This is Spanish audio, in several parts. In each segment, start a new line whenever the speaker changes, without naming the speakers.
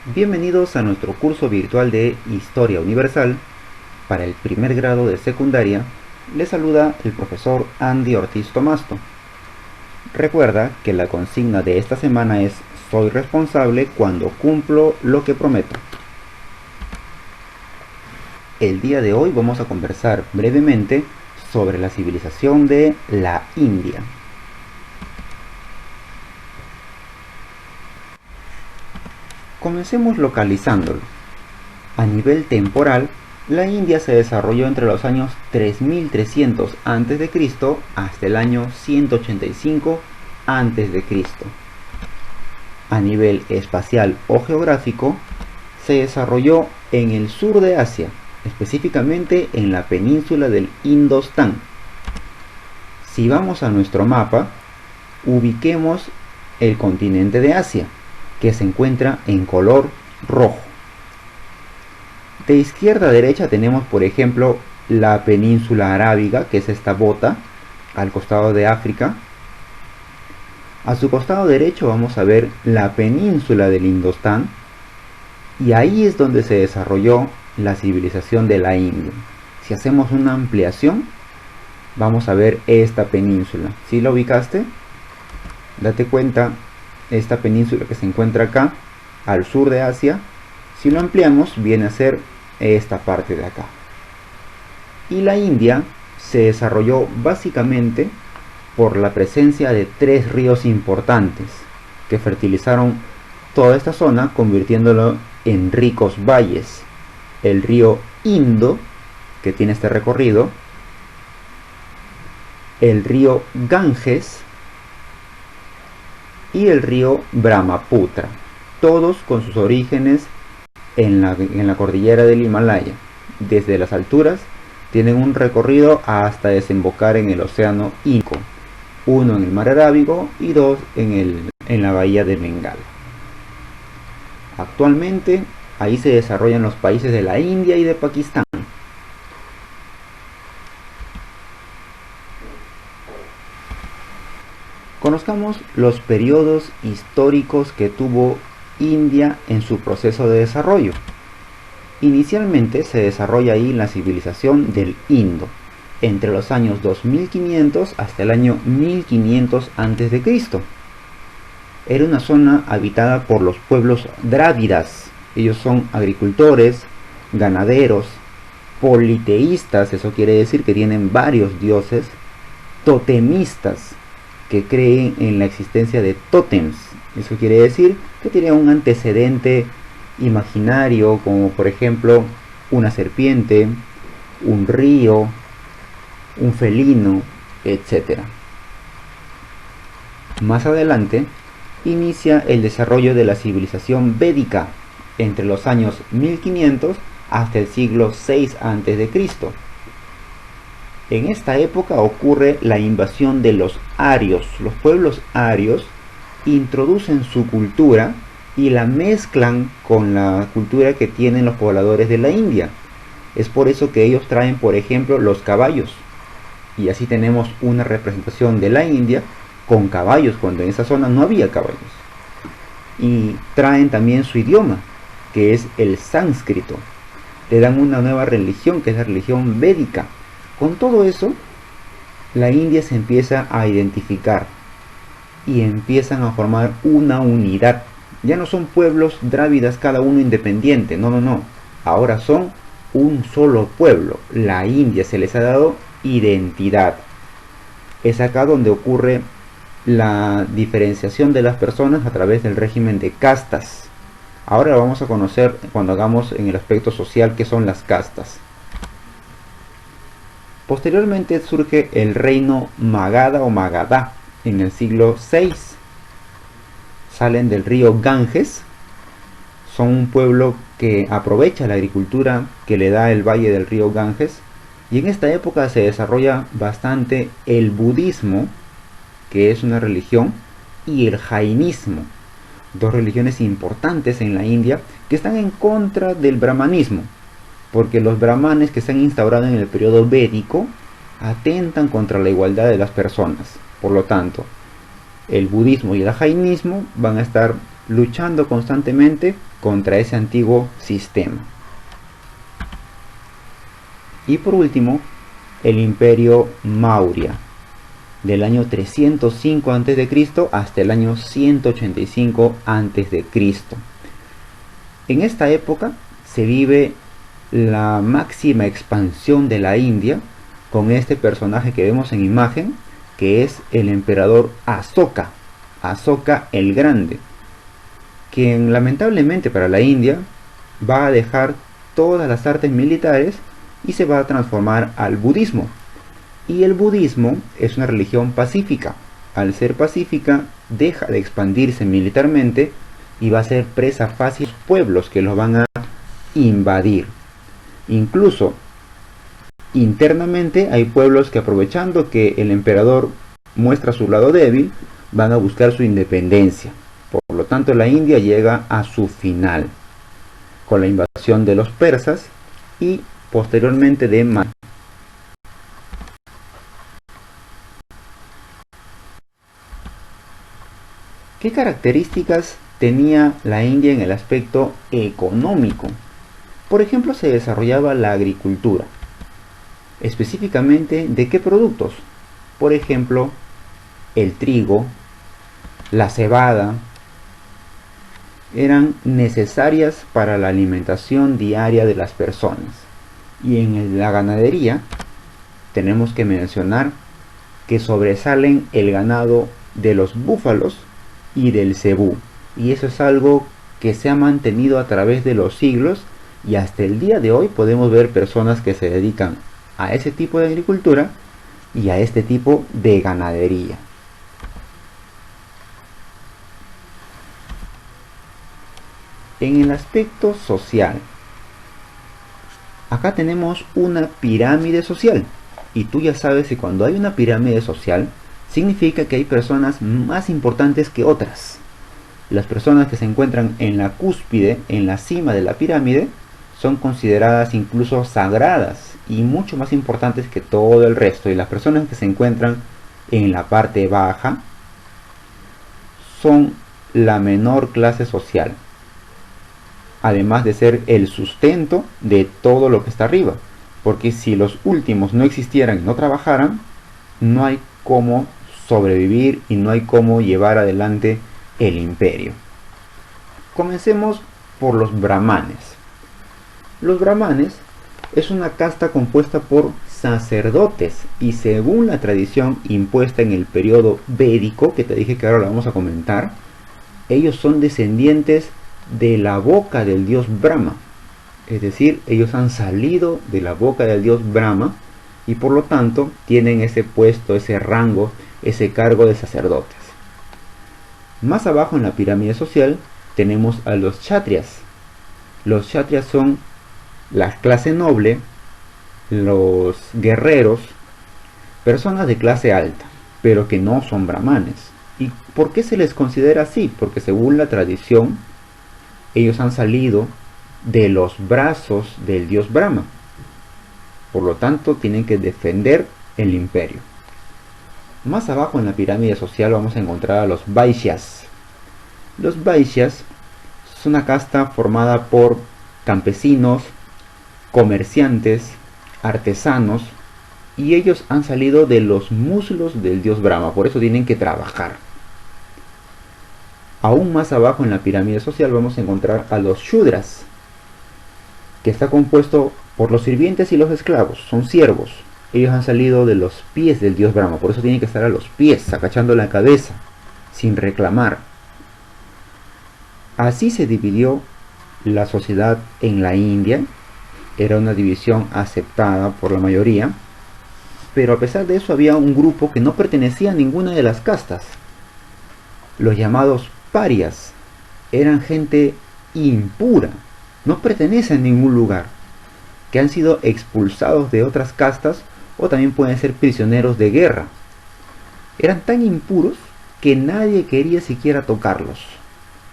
Bienvenidos a nuestro curso virtual de Historia Universal. Para el primer grado de secundaria, les saluda el profesor Andy Ortiz Tomasto. Recuerda que la consigna de esta semana es: soy responsable cuando cumplo lo que prometo. El día de hoy vamos a conversar brevemente sobre la civilización de la India. Comencemos localizándolo. A nivel temporal, la India se desarrolló entre los años 3300 a.C. hasta el año 185 a.C. A nivel espacial o geográfico, se desarrolló en el sur de Asia, específicamente en la península del Indostán. Si vamos a nuestro mapa, ubiquemos el continente de Asia, que se encuentra en color rojo. De izquierda a derecha tenemos, por ejemplo, la península arábiga, que es esta bota, al costado de África. A su costado derecho vamos a ver la península del Indostán, y ahí es donde se desarrolló la civilización de la India. Si hacemos una ampliación, vamos a ver esta península. ¿Sí la ubicaste? Date cuenta, esta península que se encuentra acá, al sur de Asia, si lo ampliamos, viene a ser esta parte de acá. Y la India se desarrolló básicamente por la presencia de tres ríos importantes que fertilizaron toda esta zona, convirtiéndolo en ricos valles. El río Indo, que tiene este recorrido, el río Ganges y el río Brahmaputra, todos con sus orígenes en la cordillera del Himalaya. Desde las alturas tienen un recorrido hasta desembocar en el océano Índico, uno en el mar Arábigo y dos en la bahía de Bengala. Actualmente ahí se desarrollan los países de la India y de Pakistán. Conozcamos los periodos históricos que tuvo India en su proceso de desarrollo. Inicialmente se desarrolla ahí la civilización del Indo, entre los años 2500 hasta el año 1500 a.C. Era una zona habitada por los pueblos drávidas. Ellos son agricultores, ganaderos, politeístas, eso quiere decir que tienen varios dioses, totemistas, que creen en la existencia de tótems. Eso quiere decir que tiene un antecedente imaginario, como por ejemplo una serpiente, un río, un felino, etc. Más adelante inicia el desarrollo de la civilización védica entre los años 1500 hasta el siglo VI a.C. En esta época ocurre la invasión de los arios. Los pueblos arios introducen su cultura y la mezclan con la cultura que tienen los pobladores de la India. Es por eso que ellos traen, por ejemplo, los caballos. Y así tenemos una representación de la India con caballos, cuando en esa zona no había caballos. Y traen también su idioma, que es el sánscrito. Le dan una nueva religión, que es la religión védica. Con todo eso, la India se empieza a identificar y empiezan a formar una unidad. Ya no son pueblos drávidas cada uno independiente, no. Ahora son un solo pueblo. La India se les ha dado identidad. Es acá donde ocurre la diferenciación de las personas a través del régimen de castas. Ahora lo vamos a conocer cuando hagamos en el aspecto social qué son las castas. Posteriormente surge el reino Magadha o Magadha en el siglo VI. Salen del río Ganges, son un pueblo que aprovecha la agricultura que le da el valle del río Ganges, y en esta época se desarrolla bastante el budismo, que es una religión, y el jainismo, dos religiones importantes en la India que están en contra del brahmanismo, porque los brahmanes que se han instaurado en el periodo védico atentan contra la igualdad de las personas. Por lo tanto, el budismo y el jainismo van a estar luchando constantemente contra ese antiguo sistema. Y por último, el imperio Maurya, del año 305 a.C. hasta el año 185 a.C. En esta época se vive la máxima expansión de la India con este personaje que vemos en imagen, que es el emperador Asoka, Asoka el Grande, quien lamentablemente para la India va a dejar todas las artes militares y se va a transformar al budismo. Y el budismo es una religión pacífica. Al ser pacífica, deja de expandirse militarmente y va a ser presa fácil de pueblos que los van a invadir. Incluso internamente hay pueblos que, aprovechando que el emperador muestra su lado débil, van a buscar su independencia. Por lo tanto, la India llega a su final con la invasión de los persas y posteriormente de Manchuria. ¿Qué características tenía la India en el aspecto económico? Por ejemplo, se desarrollaba la agricultura. Específicamente, ¿de qué productos? Por ejemplo, el trigo, la cebada, eran necesarias para la alimentación diaria de las personas. Y en la ganadería tenemos que mencionar que sobresalen el ganado de los búfalos y del cebú. Y eso es algo que se ha mantenido a través de los siglos, y hasta el día de hoy podemos ver personas que se dedican a ese tipo de agricultura y a este tipo de ganadería. En el aspecto social, acá tenemos una pirámide social, y tú ya sabes que cuando hay una pirámide social significa que hay personas más importantes que otras. Las personas que se encuentran en la cúspide, en la cima de la pirámide, son consideradas incluso sagradas y mucho más importantes que todo el resto, y las personas que se encuentran en la parte baja son la menor clase social, además de ser el sustento de todo lo que está arriba, porque si los últimos no existieran y no trabajaran, no hay cómo sobrevivir y no hay cómo llevar adelante el imperio. Comencemos por los brahmanes. Los brahmanes es una casta compuesta por sacerdotes, y según la tradición impuesta en el periodo védico, que te dije que ahora lo vamos a comentar, ellos son descendientes de la boca del dios Brahma. Es decir, ellos han salido de la boca del dios Brahma y por lo tanto tienen ese puesto, ese rango, ese cargo de sacerdotes. Más abajo en la pirámide social tenemos a los kshatriyas. Los kshatriyas son la clase noble, los guerreros, personas de clase alta, pero que no son brahmanes. ¿Y por qué se les considera así? Porque según la tradición, ellos han salido de los brazos del dios Brahma. Por lo tanto, tienen que defender el imperio. Más abajo en la pirámide social vamos a encontrar a los vaishyas. Los vaishyas son una casta formada por campesinos, comerciantes, artesanos, y ellos han salido de los muslos del dios Brahma, por eso tienen que trabajar. Aún más abajo en la pirámide social vamos a encontrar a los shudras, que está compuesto por los sirvientes y los esclavos, son siervos. Ellos han salido de los pies del dios Brahma, por eso tienen que estar a los pies, agachando la cabeza, sin reclamar. Así se dividió la sociedad en la India. Era una división aceptada por la mayoría, pero a pesar de eso había un grupo que no pertenecía a ninguna de las castas. Los llamados parias eran gente impura, no pertenecen a ningún lugar, que han sido expulsados de otras castas o también pueden ser prisioneros de guerra. Eran tan impuros que nadie quería siquiera tocarlos.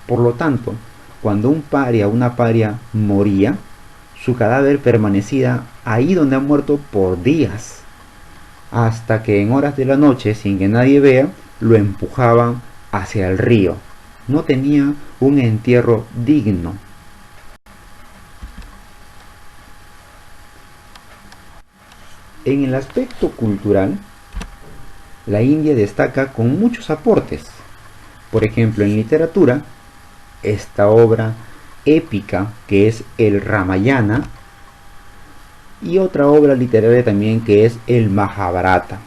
Por lo tanto, cuando un paria o una paria moría, su cadáver permanecía ahí donde ha muerto por días, hasta que en horas de la noche, sin que nadie vea, lo empujaban hacia el río, no tenía un entierro digno. En el aspecto cultural, la India destaca con muchos aportes. Por ejemplo, en literatura, esta obra épica que es el Ramayana, y otra obra literaria también que es el Mahabharata,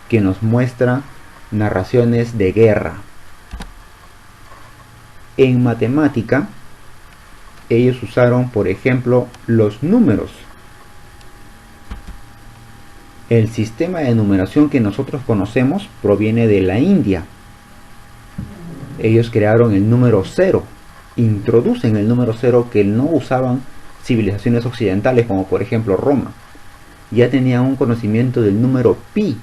que nos muestra narraciones de guerra. En matemática, ellos usaron, por ejemplo, los números. El sistema de numeración que nosotros conocemos proviene de la India. Ellos crearon el número 0, introducen el número 0 que no usaban civilizaciones occidentales como por ejemplo Roma. Ya tenían un conocimiento del número pi,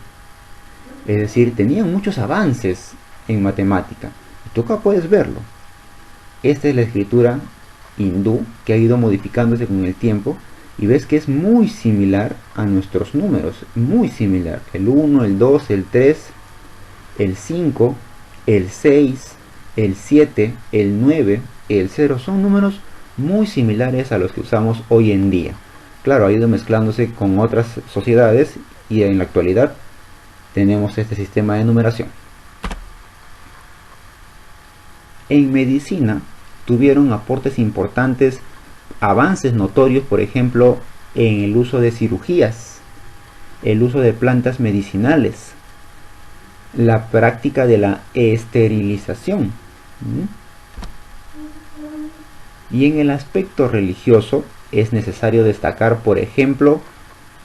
es decir, tenían muchos avances en matemática. Tú acá puedes verlo. Esta es la escritura hindú que ha ido modificándose con el tiempo y ves que es muy similar a nuestros números, muy similar. El 1, el 2, el 3, el 5, el 6, el 7, el 9, el 0 son números muy similares a los que usamos hoy en día. Claro, ha ido mezclándose con otras sociedades y en la actualidad tenemos este sistema de numeración. En medicina tuvieron aportes importantes, avances notorios, por ejemplo, en el uso de cirugías, el uso de plantas medicinales, la práctica de la esterilización. Y en el aspecto religioso es necesario destacar, por ejemplo,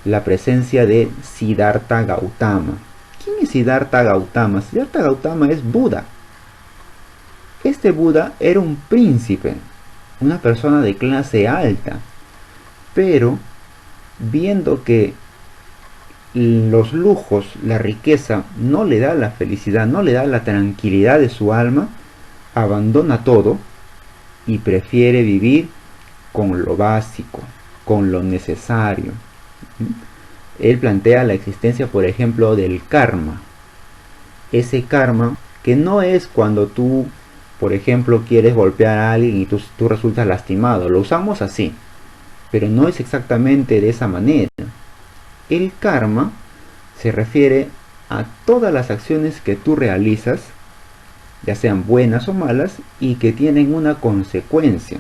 la presencia de Siddhartha Gautama. ¿Quién es Siddhartha Gautama? Siddhartha Gautama es Buda. Este Buda era un príncipe, una persona de clase alta, pero viendo que los lujos, la riqueza no le da la felicidad, no le da la tranquilidad de su alma, abandona todo y prefiere vivir con lo básico, con lo necesario. Él plantea la existencia, por ejemplo, del karma. Ese karma que no es cuando tú, por ejemplo, quieres golpear a alguien y tú resultas lastimado. Lo usamos así, pero no es exactamente de esa manera. El karma se refiere a todas las acciones que tú realizas, ya sean buenas o malas, y que tienen una consecuencia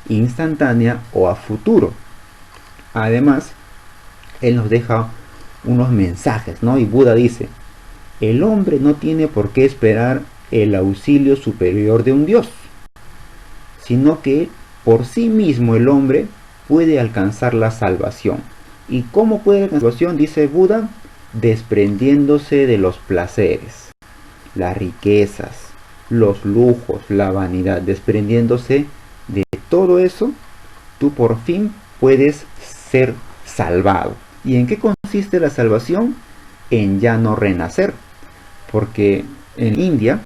instantánea o a futuro. Además, él nos deja unos mensajes, ¿no? Y Buda dice: el hombre no tiene por qué esperar el auxilio superior de un Dios, sino que por sí mismo el hombre puede alcanzar la salvación. ¿Y cómo puede alcanzar la salvación? Dice Buda: desprendiéndose de los placeres, las riquezas, los lujos, la vanidad, desprendiéndose de todo eso, tú por fin puedes ser salvado. ¿Y en qué consiste la salvación? En ya no renacer, porque en India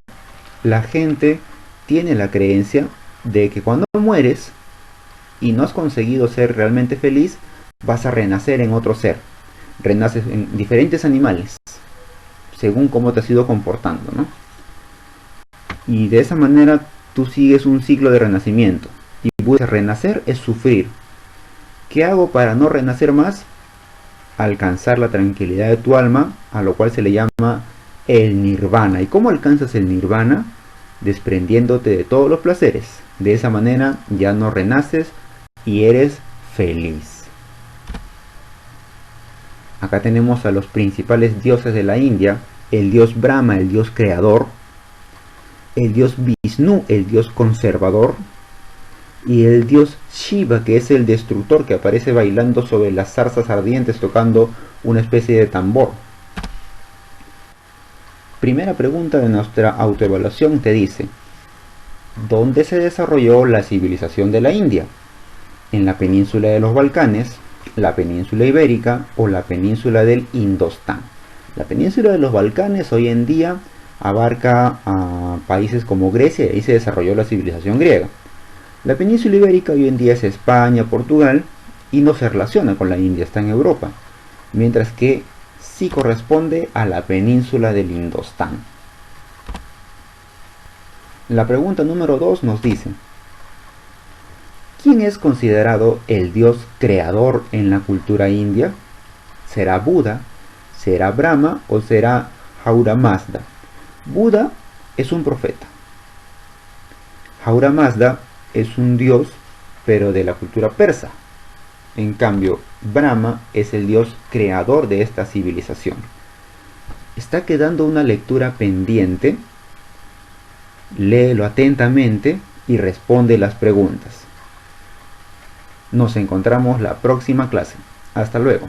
la gente tiene la creencia de que cuando mueres y no has conseguido ser realmente feliz, vas a renacer en otro ser. Renaces en diferentes animales, según cómo te has ido comportando, ¿no? Y de esa manera tú sigues un ciclo de renacimiento. Y renacer es sufrir. ¿Qué hago para no renacer más? Alcanzar la tranquilidad de tu alma, a lo cual se le llama el nirvana. ¿Y cómo alcanzas el nirvana? Desprendiéndote de todos los placeres. De esa manera ya no renaces y eres feliz. Acá tenemos a los principales dioses de la India: el dios Brahma, el dios creador; el dios Vishnu, el dios conservador; y el dios Shiva, que es el destructor, que aparece bailando sobre las zarzas ardientes tocando una especie de tambor. Primera pregunta de nuestra autoevaluación te dice: ¿dónde se desarrolló la civilización de la India? ¿En la península de los Balcanes, la península ibérica o la península del Indostán? La península de los Balcanes hoy en día abarca a países como Grecia, y ahí se desarrolló la civilización griega. La península ibérica hoy en día es España, Portugal, y no se relaciona con la India, está en Europa, mientras que sí corresponde a la península del Indostán. La pregunta número 2 nos dice: ¿quién es considerado el dios creador en la cultura india? ¿Será Buda? ¿Será Brahma o será Ahura Mazda? Buda es un profeta. Ahura Mazda es un dios, pero de la cultura persa. En cambio, Brahma es el dios creador de esta civilización. Está quedando una lectura pendiente. Léelo atentamente y responde las preguntas. Nos encontramos la próxima clase. Hasta luego.